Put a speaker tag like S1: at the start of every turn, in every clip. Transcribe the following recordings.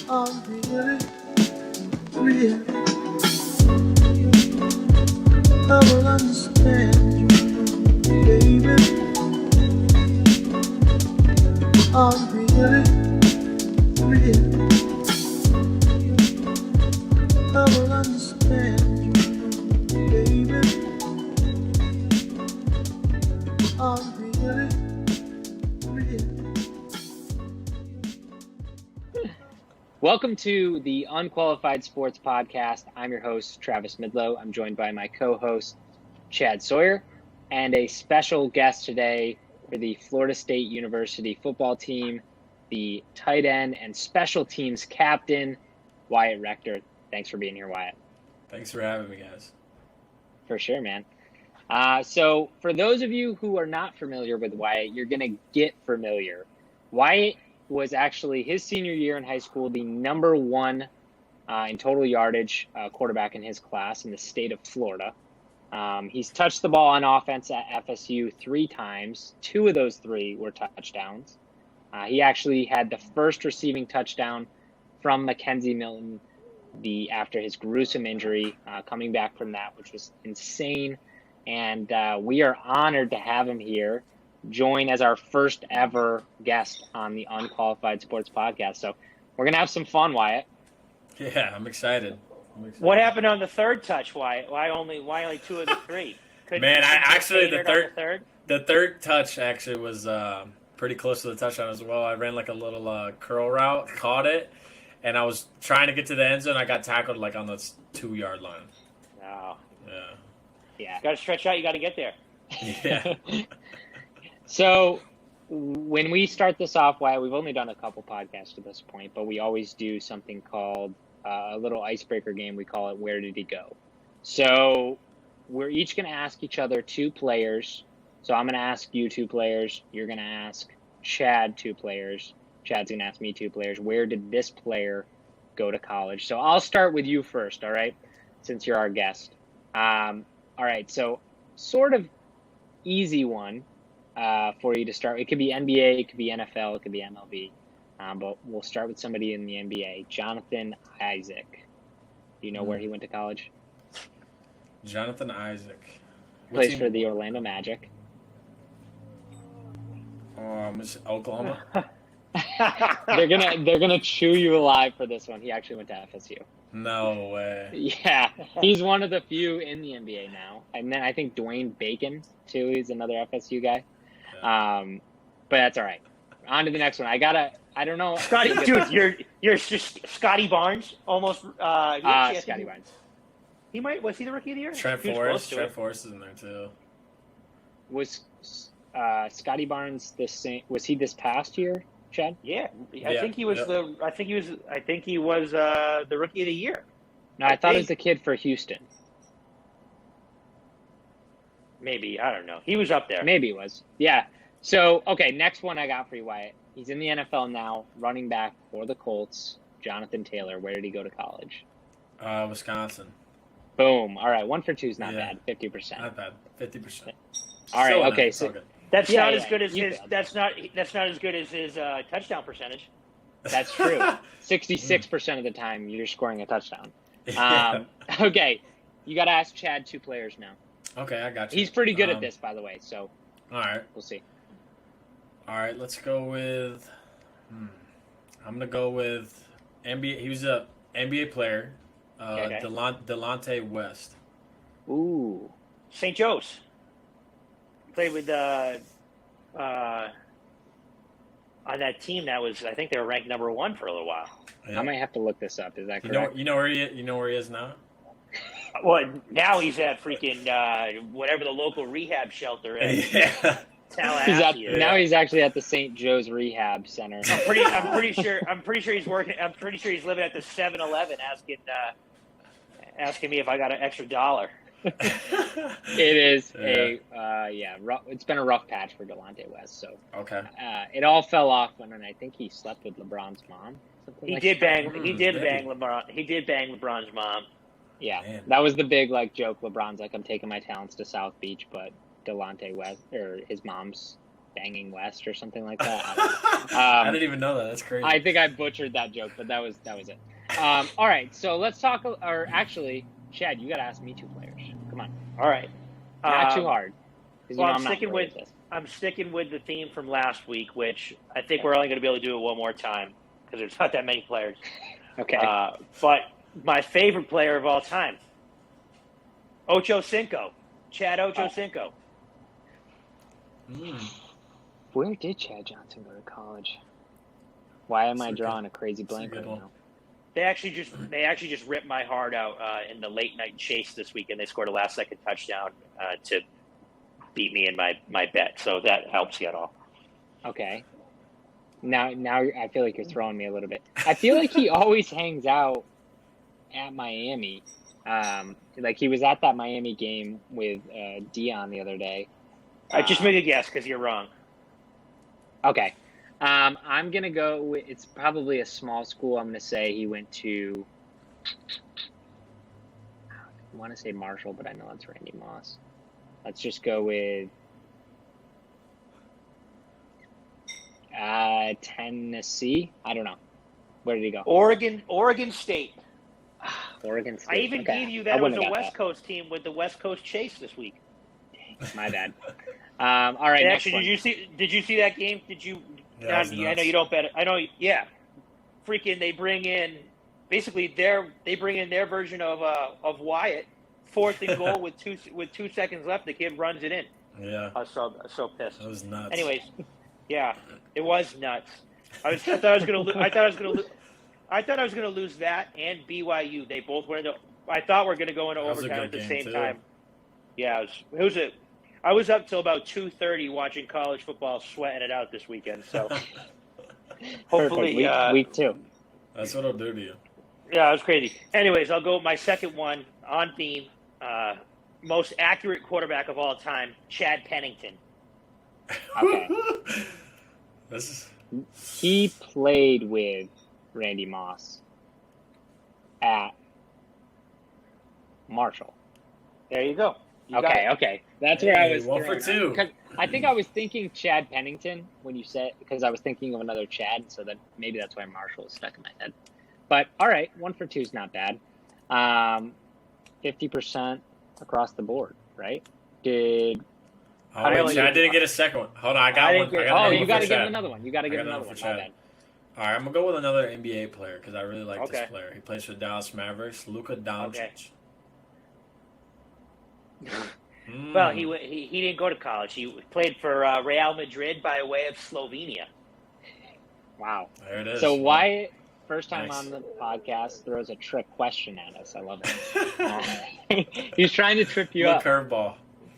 S1: I'm really real. I will understand you, baby. I'm really real. I will understand you, baby. I'm really real.
S2: Welcome to the Unqualified Sports Podcast. I'm your host, Travis Midlow. I'm joined by my co-host, Chad Sawyer, and a special guest today for the Florida State University football team, the tight end and special teams captain, Wyatt Rector. Thanks for being here, Wyatt.
S3: Thanks for having me, guys.
S2: For sure, man. So for those of you who are not familiar with Wyatt, you're going to get familiar. Wyatt was actually his senior year in high school, the number one in total yardage quarterback in his class in the state of Florida. He's touched the ball on offense at FSU 3 times. 2 of those 3 were touchdowns. He actually had the first receiving touchdown from Mackenzie Milton after his gruesome injury, coming back from that, which was insane. And we are honored to have him here, join as our first ever guest on the Unqualified Sports Podcast. So we're going to have some fun, Wyatt.
S3: Yeah, I'm excited.
S4: What happened on the third touch? Why only 2 of the 3?
S3: Man, the third touch actually was pretty close to the touchdown as well. I ran like a little curl route, caught it, and I was trying to get to the end zone. I got tackled like on the 2-yard line.
S4: Oh.
S2: Yeah.
S4: Got to stretch out. You got to get there.
S3: Yeah.
S2: So when we start this off, Wyatt, we've only done a couple podcasts to this point, but we always do something called a little icebreaker game. We call it Where Did He Go? So we're each going to ask each other 2 players. So I'm going to ask you 2 players. You're going to ask Chad 2 players. Chad's going to ask me 2 players. Where did this player go to college? So I'll start with you first, all right, since you're our guest. All right, so sort of easy one. For you to start. It could be NBA, it could be NFL, it could be MLB. But we'll start with somebody in the NBA. Jonathan Isaac. Do you know where he went to college?
S3: Jonathan Isaac.
S2: Plays for the Orlando Magic.
S3: Is it Oklahoma?
S2: They're gonna chew you alive for this one. He actually went to FSU.
S3: No way.
S2: Yeah, he's one of the few in the NBA now. And then I think Dwayne Bacon too. He's another FSU guy. But that's all right. On to the next one. I don't know.
S4: Scotty, dude, you're just Scotty Barnes almost.
S2: Scotty Barnes.
S4: Was he the rookie of the year?
S3: Trent Forrest is in there too.
S2: Was Scotty Barnes the same? Was he this past year, Chad?
S4: Yeah, I think he was the rookie of the year.
S2: No, I thought it was the kid for Houston.
S4: Maybe, I don't know. He was up there.
S2: Maybe he was. Yeah. So, okay, next one I got for you, Wyatt. He's in the NFL now, running back for the Colts. Jonathan Taylor. Where did he go to college?
S3: Wisconsin.
S2: Boom. All right, 1 for 2 is not bad. 50%.
S3: Not bad. 50%.
S2: All right. Okay. So
S4: that's not as good as his. That's not as good as his touchdown percentage.
S2: That's true. 66% of the time you're scoring a touchdown.
S3: Yeah.
S2: Okay, you got to ask Chad 2 players now.
S3: Okay, I got you.
S2: He's pretty good at this, by the way. So.
S3: All right.
S2: We'll see.
S3: All right, let's go with. I'm gonna go with NBA. He was a NBA player.
S4: Okay.
S3: Delonte West.
S2: Ooh.
S4: St. Joe's. Played with on that team that was, I think they were ranked number 1 for a little while.
S3: Yeah.
S2: I might have to look this up. Is that correct?
S3: You know where he is now?
S4: Well, now he's at freaking whatever the local rehab shelter is.
S3: Yeah.
S2: Now he's actually at the St. Joe's Rehab Center.
S4: I'm pretty sure he's working. I'm pretty sure he's living at the 7-Eleven asking me if I got an extra $1.
S2: It is it's been a rough patch for Delonte West. So
S3: okay,
S2: it all fell off when I think he slept with LeBron's mom.
S4: He did bang LeBron. He did bang LeBron's mom.
S2: Yeah,
S3: Man.
S2: That was the big joke. LeBron's like, I'm taking my talents to South Beach, but Delonte West or his mom's Banging West or something like that.
S3: I didn't even know that. That's crazy.
S2: I think I butchered that joke, but that was it. All right, so let's talk. Or actually, Chad, you got to ask me 2 players. Come on.
S4: All right.
S2: Not too hard.
S4: Well, I'm sticking with the theme from last week, which I think we're only going to be able to do it one more time because there's not that many players.
S2: Okay.
S4: But my favorite player of all time, Ocho Cinco, Chad Ocho Cinco.
S2: Where did Chad Johnson go to college? Why am I drawing a crazy blank right now?
S4: They actually just ripped my heart out in the late night chase this weekend. They scored a last second touchdown to beat me in my bet, so that helps get off.
S2: Okay. Now I feel like you're throwing me a little bit. I feel like he always hangs out at Miami. Like he was at that Miami game with Dion the other day.
S4: I just make a guess because you're wrong.
S2: Okay. I'm going to go with, it's probably a small school. I'm going to say he went to, I want to say Marshall, but I know it's Randy Moss. Let's just go with Tennessee. I don't know. Where did he go?
S4: Oregon State.
S2: Oregon State.
S4: I even gave you that was a West Coast team with the West Coast chase this week.
S2: My bad. All right.
S4: And actually, did you see that game? Did you?
S3: Yeah,
S4: I know you don't bet it. I know. Yeah. Freaking! They bring in their version of Wyatt. 4th and goal with 2 seconds left. The kid runs it in.
S3: Yeah.
S4: I was so pissed.
S3: That was nuts.
S4: Anyways, yeah, it was nuts. I thought I was gonna lose that and BYU. They both went into. I thought we were gonna go into overtime at the same time. Yeah, I was up till about 2:30 watching college football, sweating it out this weekend. So hopefully,
S2: week 2.
S3: That's what it'll do to you.
S4: Yeah, it was crazy. Anyways, I'll go with my second one on theme. Most accurate quarterback of all time, Chad Pennington.
S2: Okay. He played with Randy Moss at Marshall.
S4: There you go.
S2: Okay. That's where I was.
S3: 1 for 2.
S2: I think I was thinking Chad Pennington when you said, because I was thinking of another Chad, so that maybe that's why Marshall was stuck in my head. But all right, 1 for 2 is not bad. 50% across the board, right? Chad
S3: didn't get a second one. Hold on, I got one.
S2: You got to give him another one. You got to give him another one. My bad.
S3: All right, I'm going to go with another NBA player because I really like this player. He plays for Dallas Mavericks, Luka Doncic.
S4: Well, he didn't go to college. He played for Real Madrid by way of Slovenia.
S2: Wow.
S3: There it is.
S2: So Wyatt, first time on the podcast, throws a trick question at us. I love it. He's trying to trip you up.
S3: Curveball.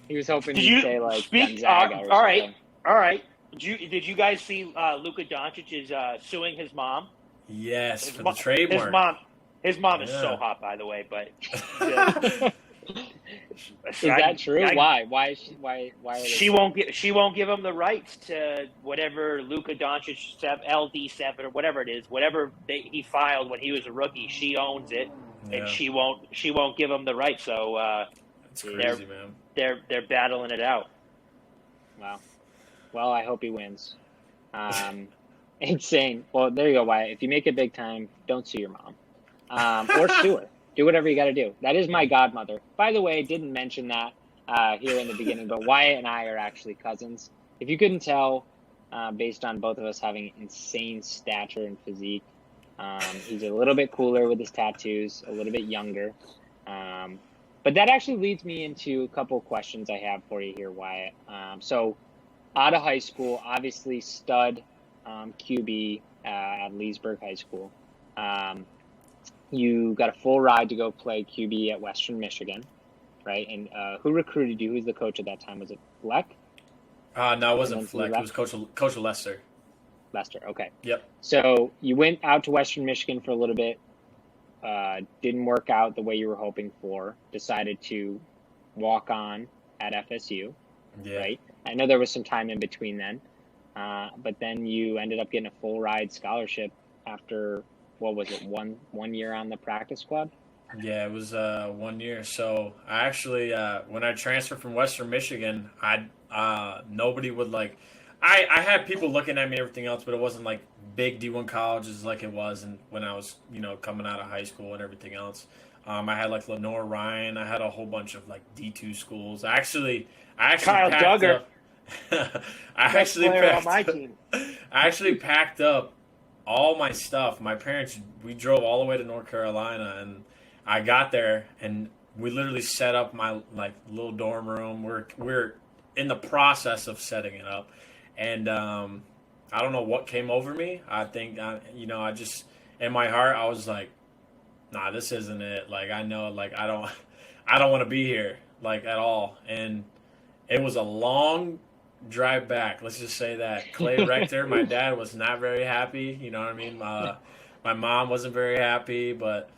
S2: He was hoping you'd say like Gonzaga or
S4: all
S2: something.
S4: right. Did you guys see Luka Doncic is suing his mom?
S3: Yes, for the trademark.
S4: His mom is so hot, by the way. But
S2: is that true? Why? Why is
S4: she won't give him the rights to whatever Luka Doncic LD7 or whatever it is, whatever he filed when he was a rookie. She owns it, and she won't give him the rights. So
S3: it's crazy, man.
S4: They're battling it out.
S2: Wow. Well, I hope he wins. Insane. Well, there you go, Wyatt. If you make it big time, don't sue your mom. Or sue her. Do whatever you got to do. That is my godmother. By the way, didn't mention that here in the beginning, but Wyatt and I are actually cousins. If you couldn't tell, based on both of us having insane stature and physique, he's a little bit cooler with his tattoos, a little bit younger. But that actually leads me into a couple of questions I have for you here, Wyatt. So out of high school, obviously stud QB at Leesburg High School. You got a full ride to go play QB at Western Michigan, right? And who recruited you? Who's the coach at that time? Was it Fleck?
S3: No, it wasn't Fleck. It was Coach Lester.
S2: Lester, okay.
S3: Yep.
S2: So you went out to Western Michigan for a little bit. Didn't work out the way you were hoping for. Decided to walk on at FSU, right? I know there was some time in between then. But then you ended up getting a full ride scholarship after, what was it, one year on the practice squad?
S3: Yeah, it was 1 year. So I actually, when I transferred from Western Michigan, nobody would I had people looking at me and everything else, but it wasn't like big D1 colleges like it was when I was, coming out of high school and everything else. I had like Lenore Ryan. I had a whole bunch of like D2 schools. I actually
S4: Kyle
S3: packed
S4: Duggar.
S3: up. I actually packed up all my stuff. My parents, we drove all the way to North Carolina, and I got there, and we literally set up my like little dorm room. We're in the process of setting it up, and I don't know what came over me. I think I just in my heart I was like, nah, this isn't it. Like I know, like I don't want to be here like at all. And it was a long drive back. Let's just say that. Clay Rector, my dad was not very happy. You know what I mean? My mom wasn't very happy, but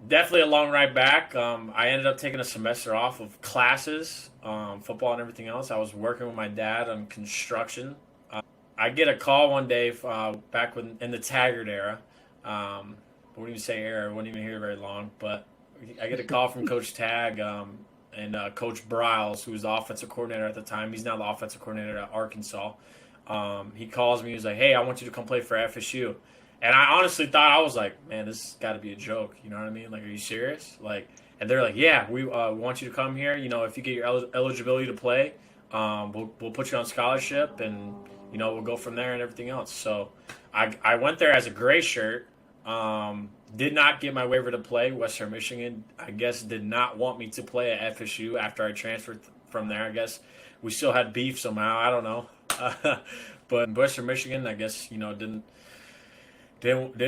S3: definitely a long ride back. I ended up taking a semester off of classes, football and everything else. I was working with my dad on construction. I get a call one day back in the Taggart era. I wouldn't even say era. I wouldn't even hear very long. But I get a call from Coach Tagg and Coach Briles, who was the offensive coordinator at the time. He's now the offensive coordinator at Arkansas. He calls me. He's like, hey, I want you to come play for FSU. And I honestly thought, I was like, man, this has got to be a joke. You know what I mean? Like, are you serious? Like, and they're like, yeah, we want you to come here. If you get your eligibility to play, we'll put you on scholarship, and we'll go from there and everything else. So I went there as a gray shirt. Did not get my waiver to play. Western Michigan, I guess, did not want me to play at FSU after I transferred from there. I guess we still had beef somehow. I don't know. But Western Michigan, I guess, didn't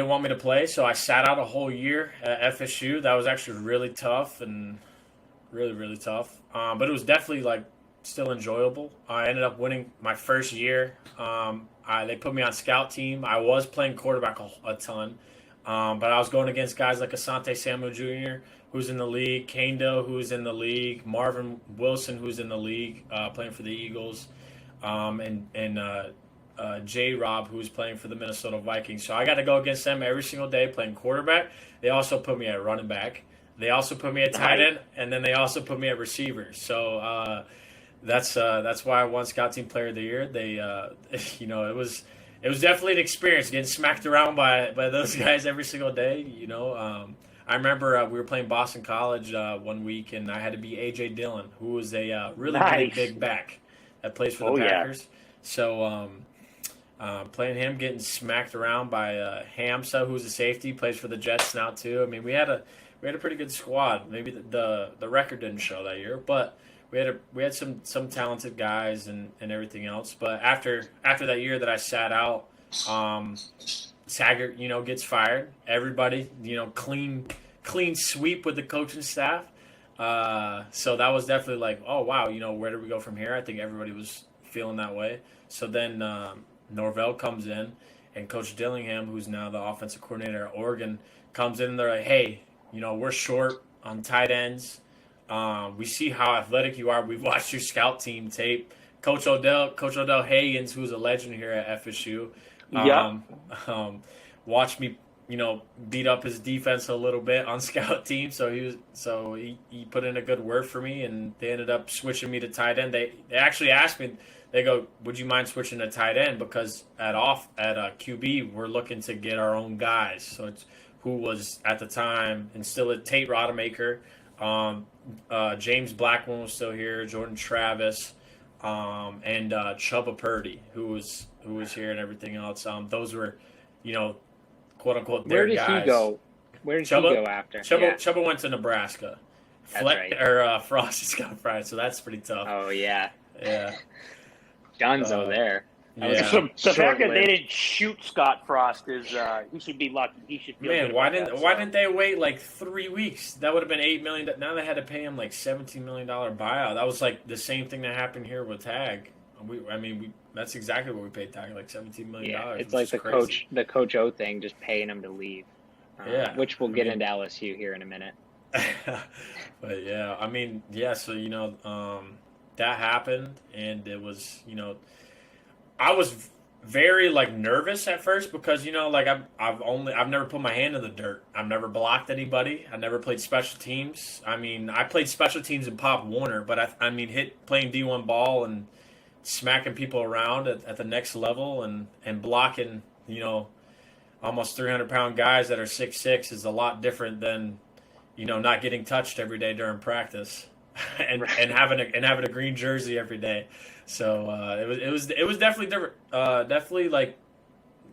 S3: want me to play. So I sat out a whole year at FSU. That was actually really tough and really, really tough. But it was definitely like still enjoyable. I ended up winning my first year. They put me on scout team. I was playing quarterback a ton. But I was going against guys like Asante Samuel Jr., who's in the league, Kando, who's in the league, Marvin Wilson, who's in the league, playing for the Eagles, and J-Rob, who's playing for the Minnesota Vikings. So I got to go against them every single day playing quarterback. They also put me at running back. They also put me at tight end, and then they also put me at receiver. So that's why I won Scout Team Player of the Year. They, it was definitely an experience getting smacked around by those guys every single day. I remember we were playing Boston College one week, and I had to be A.J. Dillon, who was a really big back that plays for the Packers. Yeah. So playing him, getting smacked around by Hamza, who's a safety, plays for the Jets now too. I mean, we had a pretty good squad. Maybe the record didn't show that year, but we had some talented guys and everything else. But after that year that I sat out, Taggart, gets fired. Everybody, clean sweep with the coaching staff. So that was definitely like, oh wow, where do we go from here? I think everybody was feeling that way. So then Norvell comes in, and Coach Dillingham, who's now the offensive coordinator at Oregon, comes in and they're like, hey, we're short on tight ends. We see how athletic you are. We've watched your scout team tape. Coach Odell Hagens, who's a legend here at FSU, watched me, beat up his defense a little bit on scout team. So he put in a good word for me, and they ended up switching me to tight end. They actually asked me, they go, would you mind switching to tight end? Because at QB, we're looking to get our own guys. So it's who was at the time and still at Tate Rodemaker. James Blackman was still here, Jordan Travis, and Chubba Purdy, who was here and everything else. Those were, quote unquote, their guys. Where did he go?
S2: Where did he go after?
S3: Chubba went to Nebraska.
S2: That's right.
S3: Frosty got fried, so that's pretty tough.
S2: Oh yeah.
S3: Yeah.
S2: Dunzo there.
S4: The fact that they didn't shoot Scott Frost is he should be lucky. He should feel good.
S3: Why didn't they wait like 3 weeks? That would have been $8 million. Now they had to pay him like $17 million buyout. That was like the same thing that happened here with Tagg. That's exactly what we paid Tagg, like $17 million.
S2: Yeah, it's like the Coach O thing, just paying him to leave. Which we'll get into LSU here in a minute.
S3: But yeah, so that happened, and it was I was very nervous at first because I've never put my hand in the dirt. I've never blocked anybody. I never played special teams. I played special teams in Pop Warner, but playing D1 ball and smacking people around at the next level and blocking, almost 300-pound guys that are 6'6" is a lot different than, not getting touched every day during practice and having a green jersey every day. So it was definitely different. Definitely like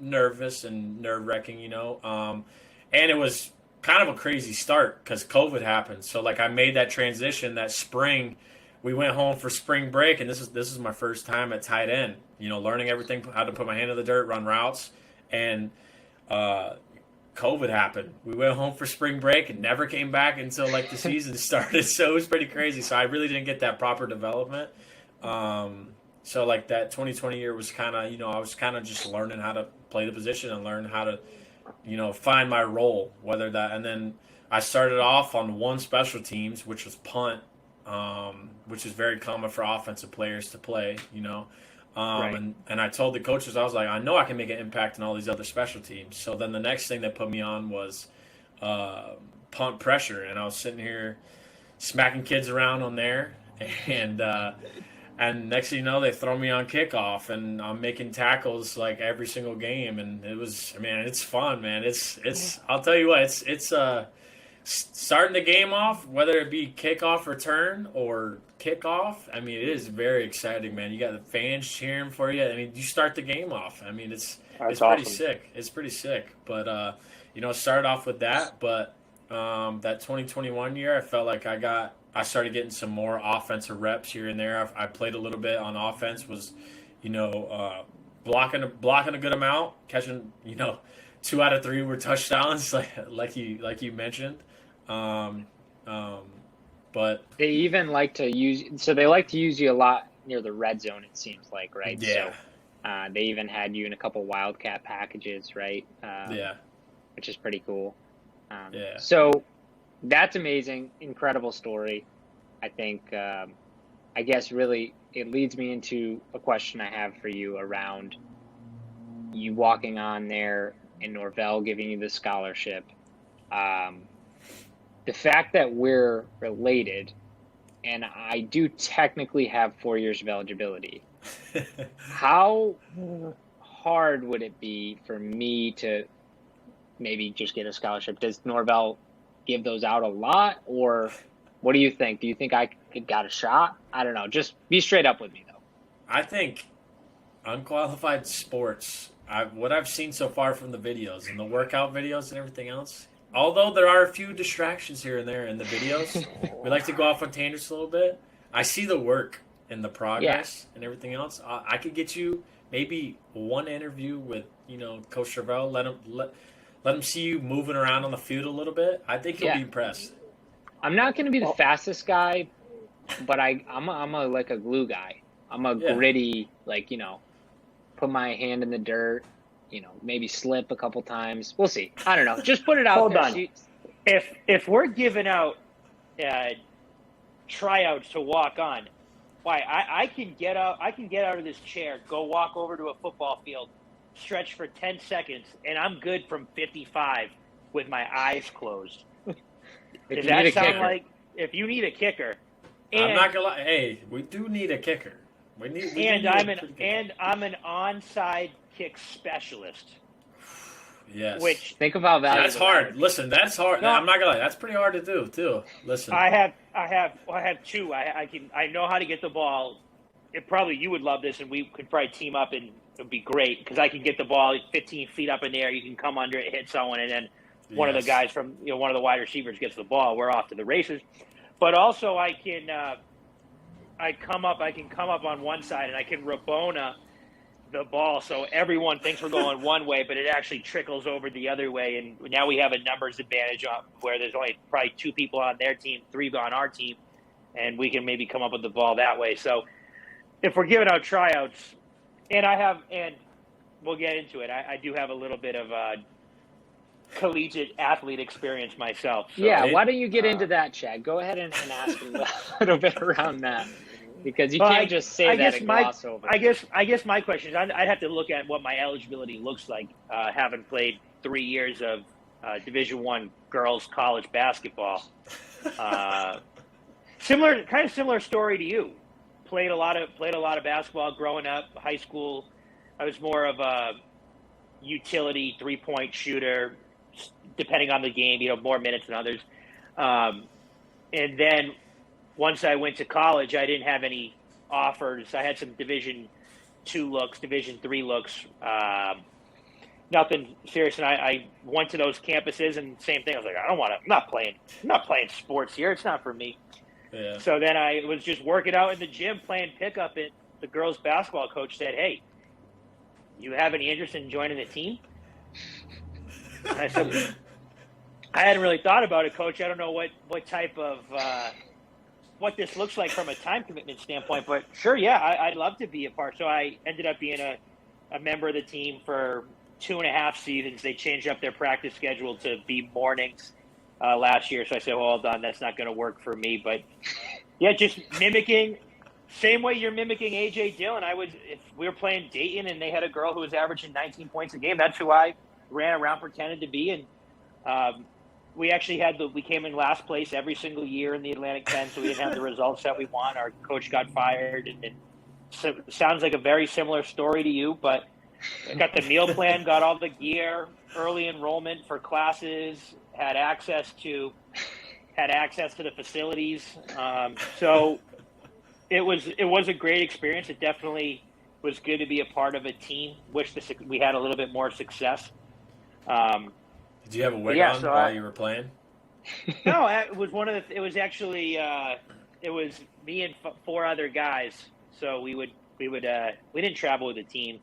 S3: nervous and nerve-wracking, and it was kind of a crazy start because COVID happened. So like I made that transition that spring. We went home for spring break, and this is my first time at tight end. Learning everything, how to put my hand in the dirt, run routes, and COVID happened. We went home for spring break and never came back until like the season started. So it was pretty crazy. So I really didn't get that proper development. So like that 2020 year was kind of, I was kind of just learning how to play the position and learn how to, find my role, and then I started off on one special teams, which was punt, which is very common for offensive players to play,
S2: Right.
S3: And I told the coaches, I was like, I know I can make an impact in all these other special teams. So then the next thing they put me on was punt pressure, and I was sitting here smacking kids around on there, and next thing you know, they throw me on kickoff, and I'm making tackles like every single game, and it's fun, man. It's I'll tell you what, it's starting the game off, whether it be kickoff return or kickoff. It is very exciting, man. You got the fans cheering for you. You start the game off. It's
S4: awesome.
S3: pretty sick. It's pretty sick. But started off with that. But that 2021 year, I felt like I started getting some more offensive reps here and there. I played a little bit on offense. Was blocking a good amount, catching 2 out of 3 were touchdowns, like you mentioned. But
S2: They even like to use you a lot near the red zone, it seems like, right?
S3: Yeah.
S2: So they even had you in a couple Wildcat packages, right?
S3: Yeah.
S2: Which is pretty cool.
S3: Yeah.
S2: So that's amazing. Incredible story. I think, I guess really it leads me into a question I have for you around you walking on there and Norvell giving you the scholarship. The fact that we're related, and I do technically have 4 years of eligibility, how hard would it be for me to maybe just get a scholarship? Does Norvell give those out a lot, or what do you think? Do you think I got a shot? I don't know. Just be straight up with me, though.
S3: I think Unqualified Sports, what I've seen so far from the videos and the workout videos and everything else, although there are a few distractions here and there in the videos, we like to go off on tangents a little bit. I see the work and the progress and everything else. I could get you maybe one interview with, Coach Norvell. Let him see you moving around on the field a little bit. I think he'll be impressed.
S2: I'm not going to be the fastest guy, but I'm like a glue guy. I'm a gritty, put my hand in the dirt, maybe slip a couple times. We'll see. I don't know. Just put it out there.
S4: Hold on. If we're giving out tryouts to walk on, why I can get out of this chair, go walk over to a football field, stretch for 10 seconds, and I'm good from 55 with my eyes closed. Does that sound like if you need a kicker?
S3: I'm not gonna lie. Hey, we do need a kicker. I'm an onside kick specialist. Yes.
S4: Which
S2: think of how valuable
S3: that's hard. Listen, that's hard. No, I'm not gonna lie. That's pretty hard to do too. Listen,
S4: I have 2. I know how to get the ball. You would love this, and we could probably team up, and it'd be great because I can get the ball 15 feet up in the air. You can come under it, hit someone, and then one of the guys from one of the wide receivers gets the ball. We're off to the races. But also, I can come up on one side, and I can Rabona the ball, so everyone thinks we're going one way, but it actually trickles over the other way. And now we have a numbers advantage where there's only probably 2 people on their team, 3 on our team, and we can maybe come up with the ball that way. So if we're giving out tryouts, and we'll get into it, I do have a little bit of collegiate athlete experience myself. So.
S2: Yeah, why don't you get into that, Chad? Go ahead and ask him a little bit around that. Because you can't just say that and gloss over.
S4: I guess my question is I'd have to look at what my eligibility looks like, having played 3 years of Division I girls college basketball. Similar story to you. played a lot of basketball growing up. High school, I was more of a utility 3-point shooter, depending on the game. More minutes than others. And then once I went to college, I didn't have any offers. I had some Division II looks, Division III looks. Nothing serious, and I went to those campuses, and same thing. I was like, I'm not playing sports here. It's not for me.
S3: Yeah.
S4: So then I was just working out in the gym, playing pickup, and the girls' basketball coach said, "Hey, you have any interest in joining the team?" And I said, "I hadn't really thought about it, Coach. I don't know what type of what this looks like from a time commitment standpoint, but sure, yeah, I'd love to be a part." So I ended up being a member of the team for 2.5 seasons. They changed up their practice schedule to be mornings last year. So I said, hold on, that's not going to work for me. But yeah, just mimicking, same way you're mimicking A.J. Dillon. If we were playing Dayton and they had a girl who was averaging 19 points a game, that's who I ran around pretending to be. And we actually we came in last place every single year in the Atlantic 10, so we didn't have the results that we want. Our coach got fired. And so it sounds like a very similar story to you, but I got the meal plan, got all the gear, early enrollment for classes, had access to the facilities. So it was a great experience. It definitely was good to be a part of a team. Wish we had a little bit more success.
S3: Did you have a wig on while you were playing?
S4: No, it was it was actually it was me and 4 other guys. So we didn't travel with a team.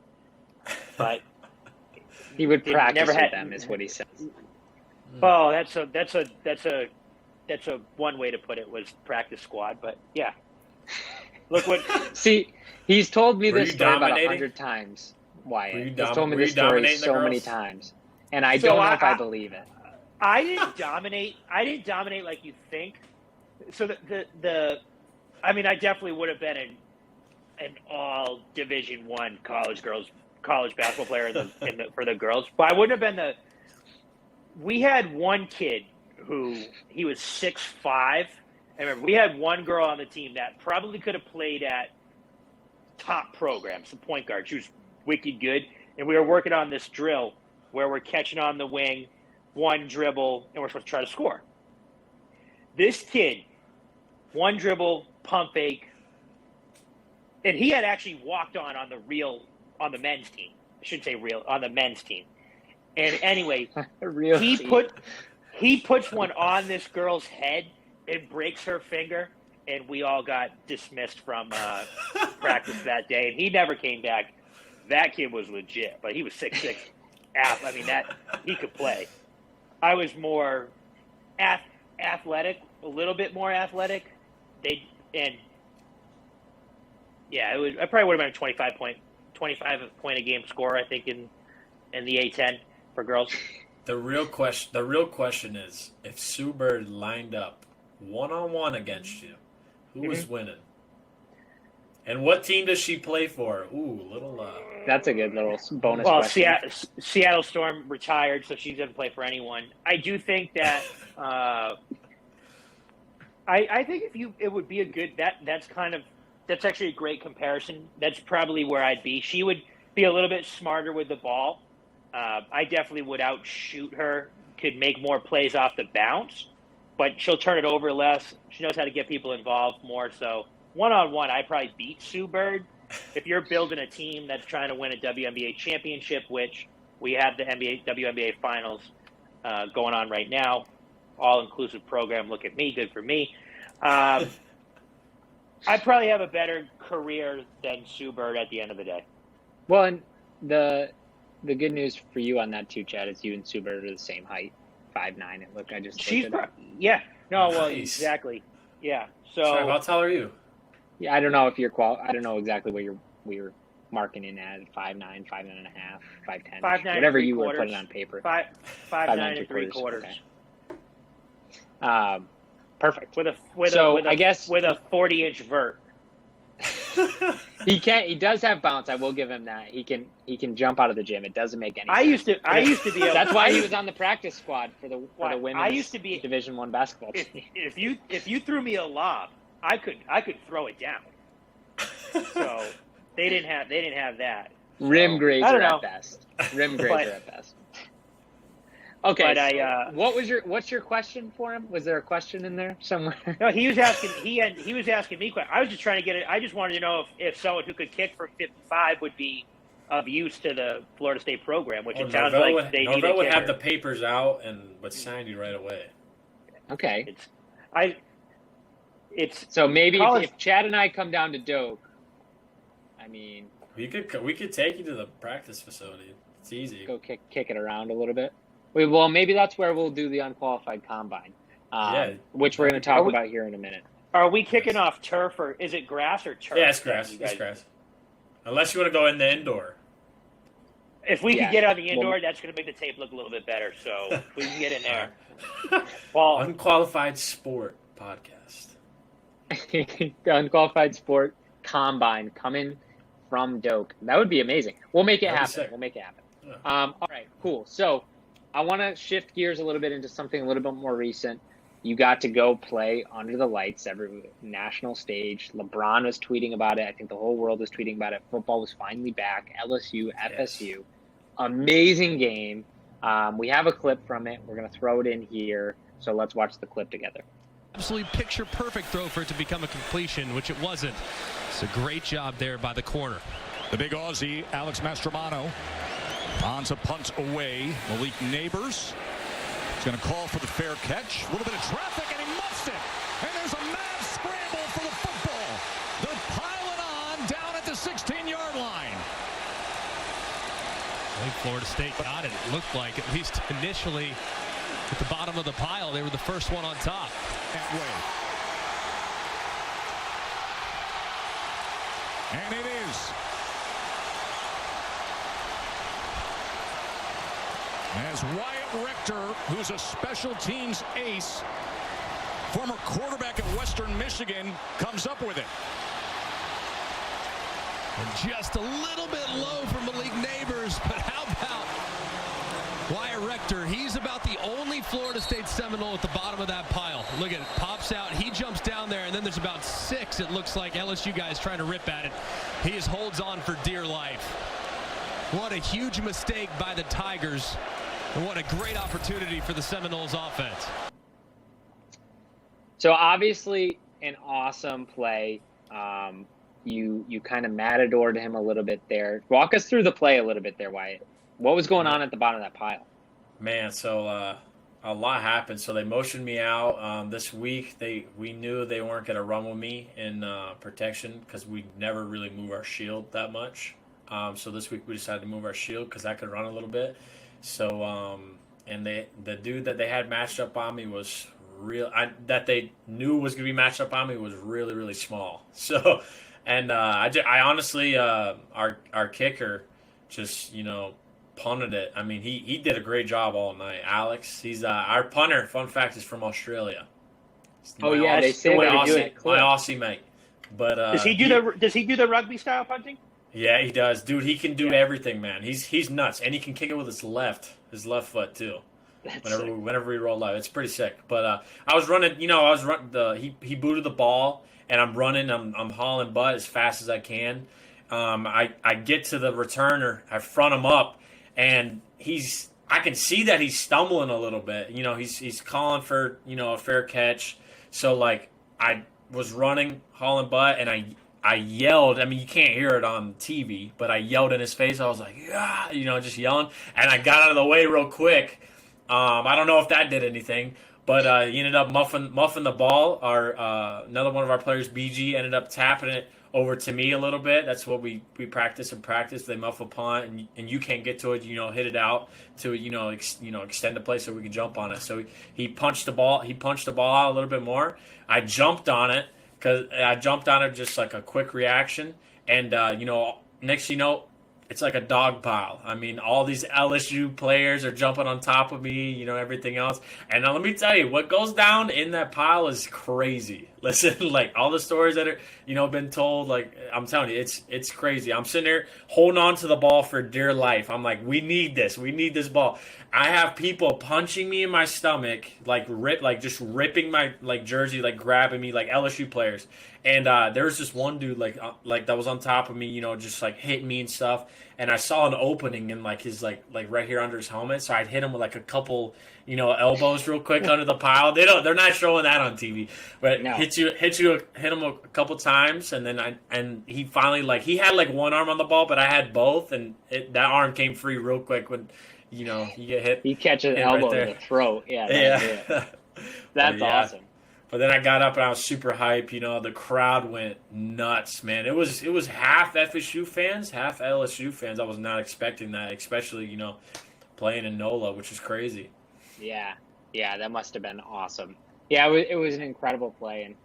S4: But
S2: he would practice with them, is what he says.
S4: Oh, that's a one way to put it, was practice squad. But yeah, look what.
S2: See, he's told me this story about
S3: dominating?
S2: 100 times. Wyatt,
S3: He's
S2: told me this story so many times, and I don't know if I believe it.
S4: I didn't dominate. I didn't dominate like you think. So I mean, I definitely would have been an all Division I college basketball player for the girls, but I wouldn't have been we had one kid he was 6'5". I remember we had one girl on the team that probably could have played at top programs, the point guard. She was wicked good, and we were working on this drill where we're catching on the wing, one dribble, and we're supposed to try to score. This kid, one dribble, pump fake, and he had actually walked on the men's team. I shouldn't say real, on the men's team. And anyway, he puts one on this girl's head and breaks her finger, and we all got dismissed from practice that day. And he never came back. That kid was legit, but he was 6'6". I mean, he could play. I was more athletic, a little bit more athletic. I probably would have been a 25 point a game scorer, I think, in the A10 for girls.
S3: The real question is, if Sue Bird lined up 1-on-1 against you, who was winning? And what team does she play for? Ooh, little.
S2: That's a good little bonus question.
S4: Well, Seattle Storm retired, so she doesn't play for anyone. I do think that. I think it would be a good that's actually a great comparison. That's probably where I'd be. She would be a little bit smarter with the ball. I definitely would outshoot her. Could make more plays off the bounce, but she'll turn it over less. She knows how to get people involved more. So 1-on-1, I probably beat Sue Bird. If you're building a team that's trying to win a WNBA championship, which we have the WNBA finals going on right now, all-inclusive program. Look at me, good for me. I probably have a better career than Sue Bird at the end of the day.
S2: Well, and the good news for you on that too, Chad, is you and Sue Bird are the same height, 5'9". It looked. I just
S4: yeah. No, well,
S3: Nice.
S4: exactly. Yeah. So
S3: Sorry, how tall are you?
S2: Yeah, I don't know if you're I don't know exactly what we were marking in at 5'9", 5'9.5", 5'10",
S4: 5'9",
S2: whatever you were
S4: 3/4.
S2: putting on paper.
S4: 5'9" 3/4.
S2: Okay. Perfect.
S4: With a 40-inch vert.
S2: He does have bounce. I will give him that. He can jump out of the gym. It doesn't make any sense.
S4: I used to be able.
S2: That's why he was on the practice squad for the women's
S4: I used to be
S2: Division I basketball team.
S4: If you threw me a lob, I could throw it down. So they didn't have that.
S2: Rim
S4: So,
S2: grazer
S4: I don't know.
S2: at best. Rim grazer at best. Okay,
S4: But
S2: so what's your question for him? Was there a question in there somewhere?
S4: no, he was asking me questions. I was just trying to get it. I just wanted to know if someone who could kick from 55 would be of use to the Florida State program, which it sounds like they need a
S3: Norvell would have
S4: kicker.
S3: the papers out and would sign you right away.
S2: Okay.
S4: It's
S2: So maybe
S4: college-
S2: if Chad and I come down to Doak, I mean,
S3: We could take you to the practice facility. It's easy.
S2: go kick it around a little bit. Well, maybe that's where we'll do the unqualified combine, which we're going to talk about here in a minute.
S4: Are we kicking off turf, or is it grass or turf?
S3: Yeah, it's grass. It's grass. Unless you want to go in the indoor.
S4: If we
S2: Yeah.
S4: could get on the indoor,
S2: Well-
S4: that's going to make the tape look a little bit better. So if we can get in there. Well,
S3: Unqualified Sport podcast.
S2: The unqualified sport combine coming from Doak. That would be amazing. We'll make it
S3: That'd be
S2: happen.
S3: sick.
S2: We'll make it happen.
S3: Yeah.
S2: All right, cool. So I want to shift gears a little bit into something a little bit more recent. You got to go play under the lights, every national stage. LeBron was tweeting about it. I think the whole world was tweeting about it. Football was finally back. LSU, FSU. Amazing game. We have a clip from it. We're going to throw it in here. So let's watch the clip together.
S5: Absolutely picture-perfect throw for it to become a completion, which it wasn't. It's a great job there by the corner.
S6: The big Aussie, Alex Mastromano, on to punt away. Malik Neighbors is going to call for the fair catch. A little bit of traffic, and he muffs it. And there's a mad scramble for the football. They're piling on down at the 16-yard line.
S5: I think Florida State got it. It looked like, at least initially, at the bottom of the pile, they were the first one on top.
S6: That way. And it is. As Wyatt Rector, who's a special teams ace, former quarterback at Western Michigan, comes up with it.
S5: And just a little bit low for Malik Neighbors, but how about Wyatt Rector? He's about the only Florida State Seminole at the bottom of that pile. Look at it, pops out, he jumps down there, and then there's about 6, it looks like, LSU guys trying to rip at it. He just holds on for dear life. What a huge mistake by the Tigers, and what a great opportunity for the Seminoles offense.
S2: So obviously an awesome play. You kind of matadored him a little bit there. Walk us through the play a little bit there, Wyatt. What was going on at the bottom of that pile?
S3: Man, so a lot happened. So they motioned me out this week. We knew they weren't going to run with me in protection because we never really move our shield that much. So this week we decided to move our shield because I could run a little bit. So and the dude that they had matched up on me was that they knew was going to be matched up on me was really, really small. So, and I honestly, our kicker just, punted it. I mean, he did a great job all night. Alex, he's our punter. Fun fact, is from Australia.
S2: They say
S3: my
S2: Aussie
S3: Aussie mate. But
S4: does he do the rugby style punting?
S3: Yeah, he does, dude. He can do everything, man. He's nuts, and he can kick it with his left foot too. Whenever we roll out, it's pretty sick. But I was running, he booted the ball, and I'm running, I'm hauling butt as fast as I can. I get to the returner, I front him up, and I can see that he's stumbling a little bit. He's calling for a fair catch. So like I was running, hauling butt, and I yelled. I mean, you can't hear it on TV, but I yelled in his face. I was like, yeah, just yelling, and I got out of the way real quick. I don't know if that did anything, but he ended up muffing the ball. Another one of our players, BG, ended up tapping it over to me a little bit. That's what we practice and practice. They muff a punt, and you can't get to it. Hit it out to extend the play so we can jump on it. So he punched the ball. He punched the ball out a little bit more. I jumped on it just like a quick reaction, and next it's like a dog pile. I mean, all these LSU players are jumping on top of me, everything else. And now let me tell you, what goes down in that pile is crazy. Listen, like all the stories that are, been told, like I'm telling you, it's crazy. I'm sitting there holding on to the ball for dear life. I'm like, we need this ball. I have people punching me in my stomach, like just ripping my like jersey, like grabbing me, like LSU players. And there was this one dude like that was on top of me, just like hitting me and stuff. And I saw an opening in like his like right here under his helmet, so I'd hit him with like a couple, elbows real quick under the pile. They're not showing that on TV, but
S2: No.
S3: hit him a couple times, and then he finally like he had like one arm on the ball, but I had both, and that arm came free real quick when you get hit.
S2: He catches an elbow in the throat. Yeah. That's awesome.
S3: But then I got up and I was super hype. The crowd went nuts, man. It was half FSU fans, half LSU fans. I was not expecting that, especially playing in NOLA, which is crazy.
S2: Yeah, that must have been awesome. Yeah, it was an incredible play, and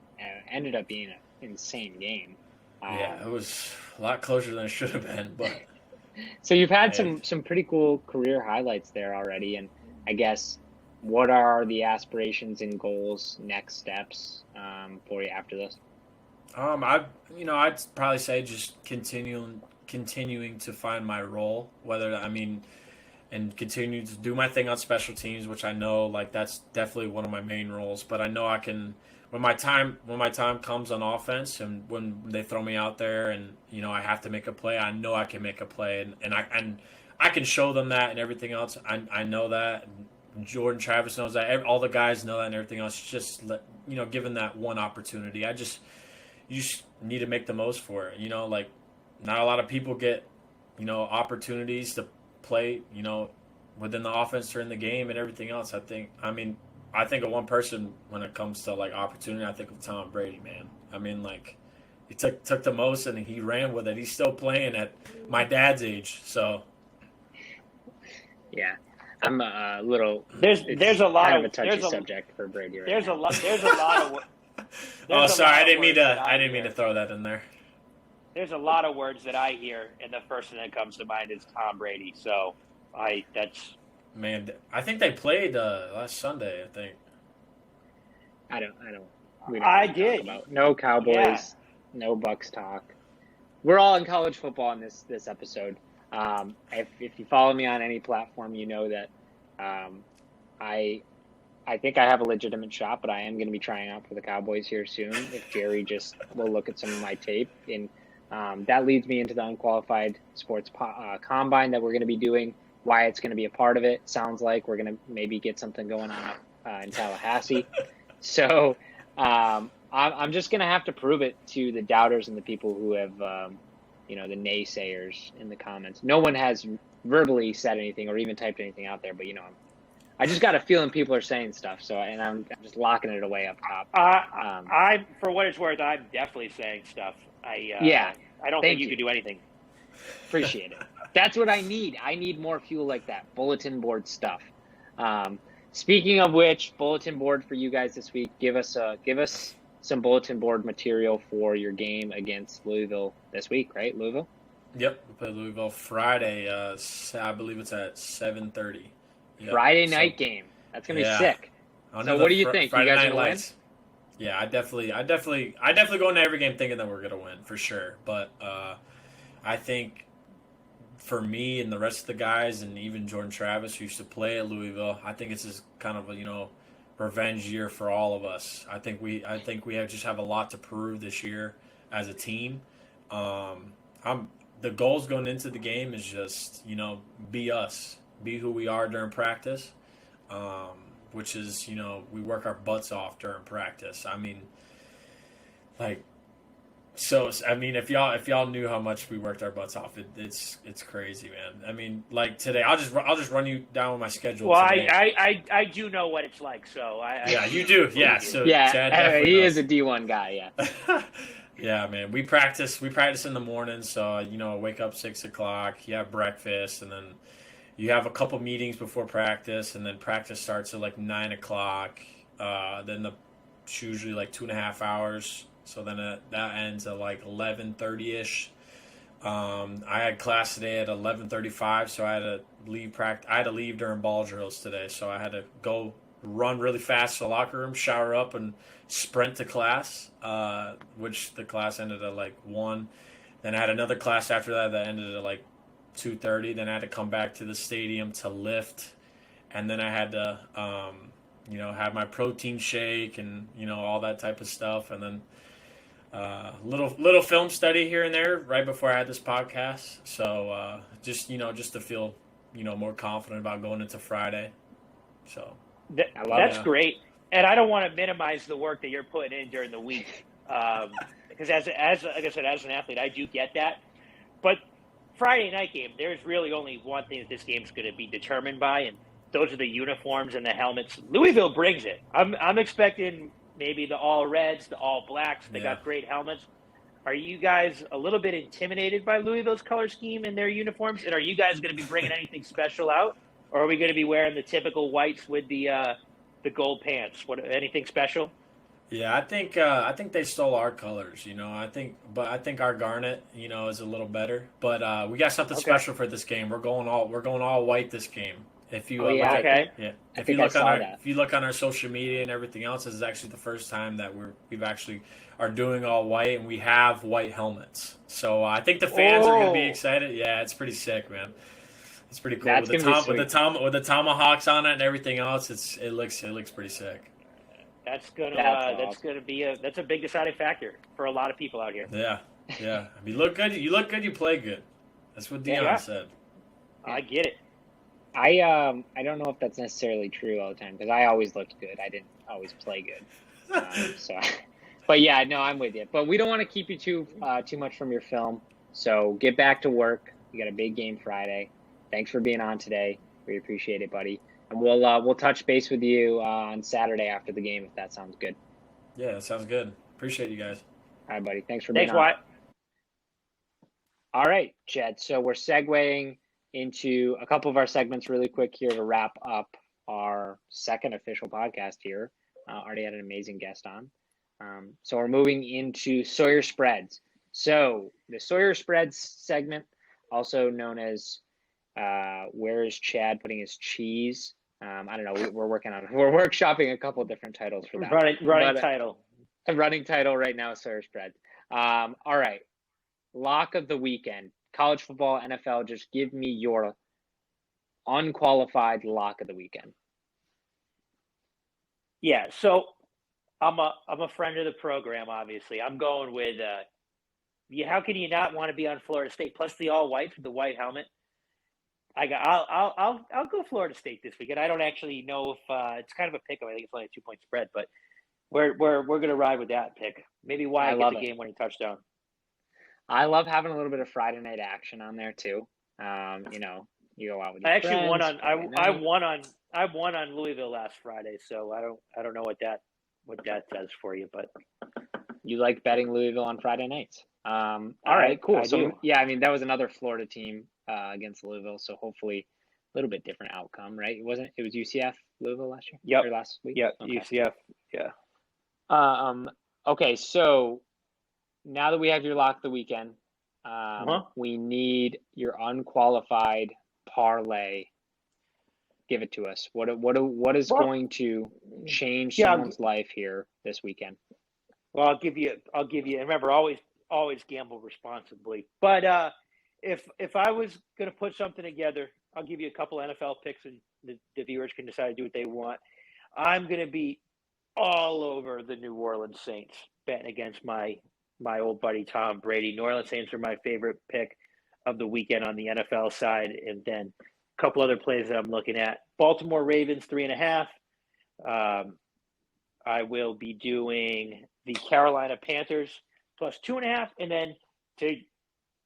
S2: ended up being an insane game.
S3: It was a lot closer than it should have been. But
S2: so you've had some pretty cool career highlights there already, and I guess what are the aspirations and goals, next steps for you after this?
S3: I'd probably say just continuing to find my role, and continue to do my thing on special teams, which I know like that's definitely one of my main roles. But I know I can when my time comes on offense, and when they throw me out there, and I have to make a play, I know I can make a play, and I can show them that and everything else. I know that. Jordan Travis knows that. All the guys know that and everything else. Just given that one opportunity, you just need to make the most for it. Like not a lot of people get opportunities to play within the offense during the game and everything else. I think of one person when it comes to like opportunity. I think of Tom Brady, man. He took the most and he ran with it. He's still playing at my dad's age, so
S2: yeah. I'm a little.
S4: There's a lot
S2: kind of a touchy subject for Brady. Right
S4: there's
S2: now.
S4: a lot. There's a lot of.
S3: Oh, sorry, I didn't mean to throw that in there.
S4: There's a lot of words that I hear, and the first thing that comes to mind is Tom Brady. So,
S3: Man, I think they played last Sunday. I think.
S2: I don't. We don't
S4: I
S2: talk
S4: did.
S2: about no Cowboys, no Bucks talk. We're all in college football in this episode. If you follow me on any platform, you know that I think I have a legitimate shot, but I am going to be trying out for the Cowboys here soon. If Jerry just will look at some of my tape, and that leads me into the Unqualified Sports Combine that we're going to be doing. Wyatt's going to be a part of it. Sounds like we're going to maybe get something going on in Tallahassee. So I'm just going to have to prove it to the doubters and the people who have the naysayers in the comments. No one has verbally said anything or even typed anything out there, but I just got a feeling people are saying stuff. So, and I'm just locking it away up top.
S4: I for what it's worth, I'm definitely saying stuff. I don't think you could do anything.
S2: Appreciate it. That's what I need. I need more fuel like that. Bulletin board stuff. Speaking of which, bulletin board for you guys this week. Give us some bulletin board material for your game against Louisville this week, right? Louisville?
S3: Yep, we play Louisville Friday. I believe it's at 7:30. Yep.
S2: Friday night game. That's gonna be sick. So what do you think?
S3: Friday
S2: you guys
S3: night
S2: gonna
S3: lights. Win? Yeah, I definitely go into every game thinking that we're gonna win for sure. But I think for me and the rest of the guys, and even Jordan Travis, who used to play at Louisville, I think this is kind of a revenge year for all of us. I think we just have a lot to prove this year as a team. The goals going into the game is just be us, be who we are during practice, which is we work our butts off during practice. If y'all knew how much we worked our butts off, it's crazy, man. Like today, I'll just run you down with my schedule.
S4: Well,
S3: today.
S4: I do know what it's like, so
S3: yeah, you do, yeah. So Chad
S2: he
S3: knows.
S2: is a D1 guy, yeah.
S3: Yeah, man. We practice in the morning, so wake up 6 o'clock. You have breakfast, and then you have a couple meetings before practice, and then practice starts at like 9 o'clock. Then it's usually like 2.5 hours. So then that ends at like 11:30ish. I had class today at 11:35, so I had to leave practice. I had to leave during ball drills today, so I had to go run really fast to the locker room, shower up, and sprint to class, which the class ended at like 1. Then I had another class after that ended at like 2:30. Then I had to come back to the stadium to lift, and then I had to, have my protein shake and all that type of stuff, and then little film study here and there right before I had this podcast. So just to feel more confident about going into Friday. So
S4: that's great, and I don't want to minimize the work that you're putting in during the week, because as like I said, as an athlete, I do get that. But Friday night game, there's really only one thing that this game's going to be determined by, and those are the uniforms and the helmets. Louisville brings it. I'm expecting maybe the all reds, the all blacks. They got great helmets. Are you guys a little bit intimidated by Louisville's color scheme and their uniforms? And are you guys going to be bringing anything special out, or are we going to be wearing the typical whites with the gold pants? Anything special?
S3: Yeah, I think they stole our colors. I think our garnet, is a little better. But we got something special for this game. We're going all white this game. If you if you look on our social media and everything else, this is actually the first time that we've actually are doing all white, and we have white helmets. So I think the fans are going to be excited. Yeah, it's pretty sick, man. It's pretty cool with the tomahawks on it and everything else. It looks pretty sick.
S4: That's a big deciding factor for a lot of people out here.
S3: Yeah. I mean, you look good. You play good. That's what Dion said.
S4: I get it.
S2: I don't know if that's necessarily true all the time, because I always looked good. I didn't always play good. But yeah, no, I'm with you. But we don't want to keep you too much from your film. So get back to work. You got a big game Friday. Thanks for being on today. We appreciate it, buddy. And we'll touch base with you on Saturday after the game, if that sounds good.
S3: Yeah, that sounds good. Appreciate you guys.
S2: All right, buddy. Thanks for being on.
S4: Wyatt.
S2: All right, Jed. So we're segueing into a couple of our segments really quick here to wrap up our second official podcast here. Already had an amazing guest on. So we're moving into Sawyer Spreads. So the Sawyer Spreads segment, also known as Where is Chad Putting His Cheese? I don't know. We're workshopping a couple of different titles for that. Running title right now, Sawyer Spreads. All right. Lock of the weekend. College football, NFL, just give me your unqualified lock of the weekend.
S4: Yeah, so I'm a friend of the program, obviously. I'm going with how can you not want to be on Florida State? Plus the all whites with the white helmet. I'll go Florida State this weekend. I don't actually know if it's kind of a pick 'em. I think it's only a 2-point spread, but we're gonna ride with that pick. Maybe Wyatt get the game-winning touchdown.
S2: I love having a little bit of Friday night action on there too. You go out with your friends.
S4: I won on Louisville last Friday, so I don't know what that does for you, but
S2: you like betting Louisville on Friday nights. All right, cool. That was another Florida team against Louisville, so hopefully a little bit different outcome, right? It was UCF Louisville last year?
S4: Yep.
S2: Or last week?
S4: Yeah,
S2: okay.
S4: UCF. Yeah.
S2: Okay, so now that we have your lock of the weekend, we need your unqualified parlay. Give it to us. What is going to change someone's life here this weekend?
S4: Well, I'll give you. And remember, always gamble responsibly. But if I was going to put something together, I'll give you a couple NFL picks, and the viewers can decide to do what they want. I'm going to be all over the New Orleans Saints, betting against my old buddy Tom Brady. New Orleans Saints are my favorite pick of the weekend on the NFL side, and then a couple other plays that I'm looking at. Baltimore Ravens 3.5. I will be doing the Carolina Panthers plus 2.5, and then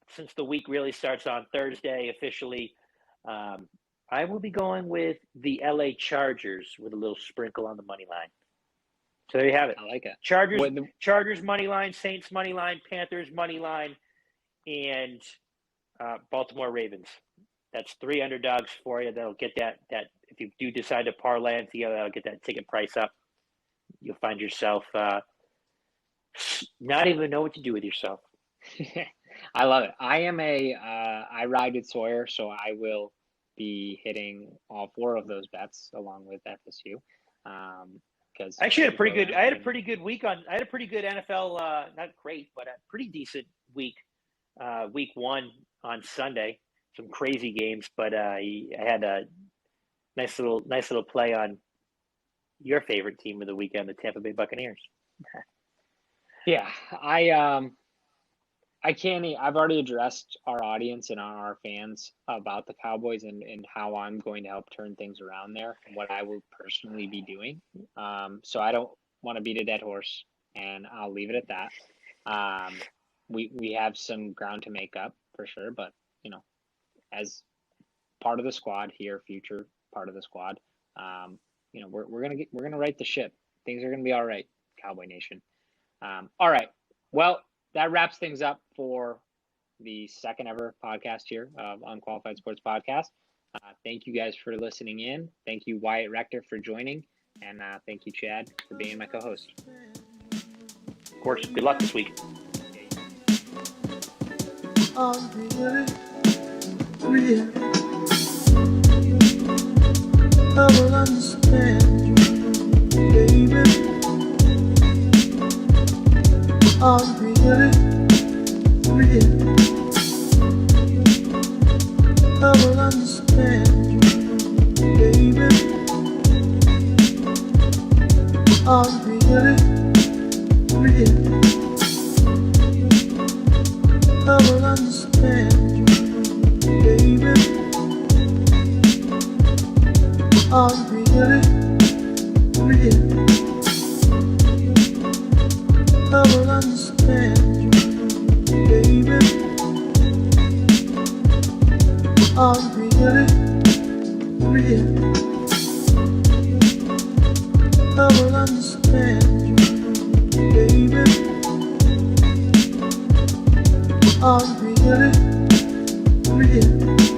S4: since the week really starts on Thursday officially, I will be going with the LA Chargers with a little sprinkle on the money line. So there you have it.
S2: I like it.
S4: Chargers money line, Saints money line, Panthers money line, and Baltimore Ravens. That's 3 underdogs for you. That'll get that if you do decide to parlay them together, that'll get that ticket price up. You'll find yourself not even know what to do with yourself.
S2: I love it. I ride with Sawyer, so I will be hitting all 4 of those bets along with FSU. Because
S4: I actually had a pretty good. I had a pretty good week on. I had a pretty good NFL. Not great, but a pretty decent week. Week 1 on Sunday. Some crazy games, but I had a nice little play on your favorite team of the weekend, the Tampa Bay Buccaneers.
S2: Yeah, I can't. I've already addressed our audience and our fans about the Cowboys and how I'm going to help turn things around there and what I will personally be doing. So I don't want to beat a dead horse, and I'll leave it at that. We have some ground to make up for sure, but as part of the squad here, future part of the squad, we're gonna right the ship. Things are gonna be all right, Cowboy Nation. All right. Well, that wraps things up for the second ever podcast here of Unqualified Sports Podcast. Thank you guys for listening in. Thank you, Wyatt Rector, for joining. And thank you, Chad, for being my co-host.
S4: Of course, good luck this week.
S1: Real. I will understand you, baby. I'm really real. I will understand you, baby. I'm really real. I will understand you, baby. I'm really real. I will understand you, baby. I'm really real. I will understand you, baby. I'm really real.